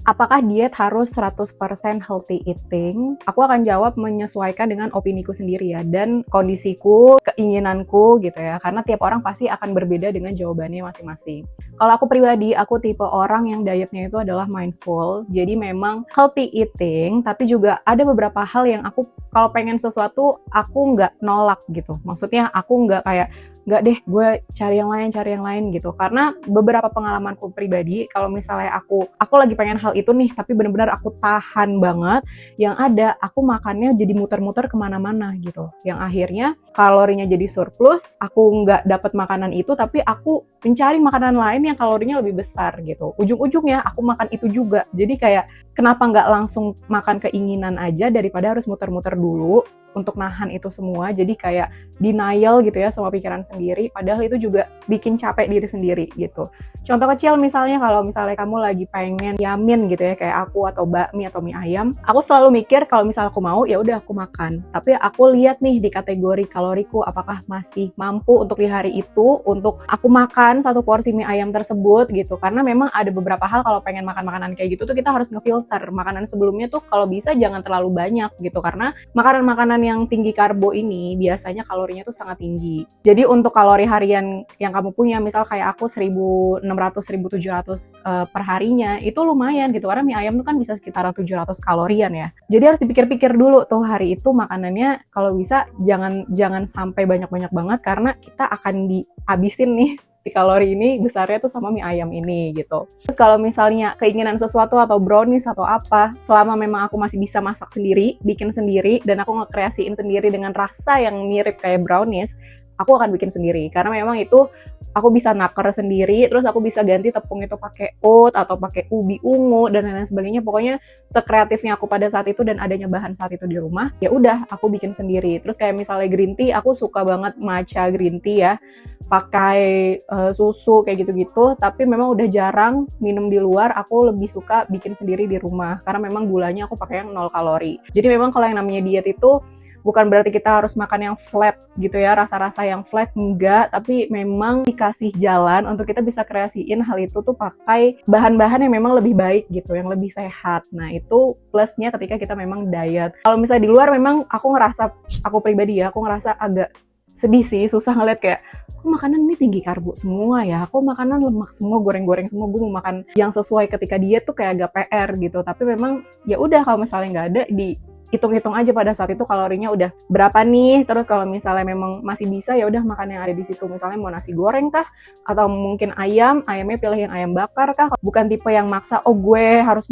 Apakah diet harus 100% healthy eating? Aku akan jawab menyesuaikan dengan opiniku sendiri ya, dan kondisiku, keinginanku gitu ya, karena tiap orang pasti akan berbeda dengan jawabannya masing-masing. Kalau aku pribadi, aku tipe orang yang dietnya itu adalah mindful, jadi memang healthy eating, tapi juga ada beberapa hal yang aku kalau pengen sesuatu, aku nggak nolak gitu. Maksudnya aku nggak kayak, nggak deh gue cari yang lain gitu, karena beberapa pengalamanku pribadi kalau misalnya aku lagi pengen hal itu nih tapi benar-benar aku tahan banget, yang ada aku makannya jadi muter-muter kemana-mana gitu, yang akhirnya kalorinya jadi surplus, aku nggak dapat makanan itu tapi aku mencari makanan lain yang kalorinya lebih besar gitu, ujung-ujungnya aku makan itu juga. Jadi kayak kenapa nggak langsung makan keinginan aja daripada harus muter-muter dulu untuk nahan itu semua, jadi kayak denial gitu ya sama pikiran sendiri, padahal itu juga bikin capek diri sendiri gitu. Contoh kecil misalnya kalau misalnya kamu lagi pengen yamin gitu ya kayak aku, atau bakmi atau mie ayam, aku selalu mikir kalau misal aku mau ya udah aku makan, tapi aku lihat nih di kategori kaloriku apakah masih mampu untuk di hari itu untuk aku makan satu porsi mie ayam tersebut gitu, karena memang ada beberapa hal kalau pengen makan makanan kayak gitu tuh kita harus ngefilter makanan sebelumnya tuh, kalau bisa jangan terlalu banyak gitu, karena makanan-makanan yang tinggi karbo ini biasanya kalorinya tuh sangat tinggi. Jadi untuk kalori harian yang kamu punya, misal kayak aku 1600-1700 per harinya, itu lumayan gitu, karena mie ayam tuh kan bisa sekitar 700 kalorian ya. Jadi harus dipikir-pikir dulu tuh hari itu makanannya, kalau bisa jangan sampai banyak-banyak banget, karena kita akan dihabisin nih si kalori ini besarnya tuh sama mie ayam ini gitu. Terus kalau misalnya keinginan sesuatu atau brownies atau apa, selama memang aku masih bisa masak sendiri, bikin sendiri, dan aku ngekreasiin sendiri dengan rasa yang mirip kayak brownies, aku akan bikin sendiri. Karena memang itu aku bisa naker sendiri, terus aku bisa ganti tepung itu pakai oat atau pakai ubi ungu dan lain-lain sebagainya. Pokoknya sekreatifnya aku pada saat itu dan adanya bahan saat itu di rumah, ya udah aku bikin sendiri. Terus kayak misalnya green tea, aku suka banget matcha green tea ya, pakai susu kayak gitu-gitu, tapi memang udah jarang minum di luar, aku lebih suka bikin sendiri di rumah karena memang gulanya aku pakai yang 0 kalori. Jadi memang kalau yang namanya diet itu bukan berarti kita harus makan yang flat gitu ya, rasa-rasa yang flat, enggak, tapi memang dikasih jalan untuk kita bisa kreasiin hal itu tuh pakai bahan-bahan yang memang lebih baik gitu, yang lebih sehat. Nah itu plusnya ketika kita memang diet. Kalau misalnya di luar memang aku pribadi ya, aku ngerasa agak sedih sih, susah ngeliat kayak kok makanan ini tinggi karbo semua ya, kok makanan lemak semua, goreng-goreng semua, gue mau makan yang sesuai ketika diet tuh kayak agak PR gitu. Tapi memang ya udah, kalau misalnya nggak ada, hitung-hitung aja pada saat itu kalorinya udah berapa nih. Terus kalau misalnya memang masih bisa, ya udah makan yang ada di situ. Misalnya mau nasi goreng kah, atau mungkin ayamnya pilih yang ayam bakar kah. Bukan tipe yang maksa, oh gue harus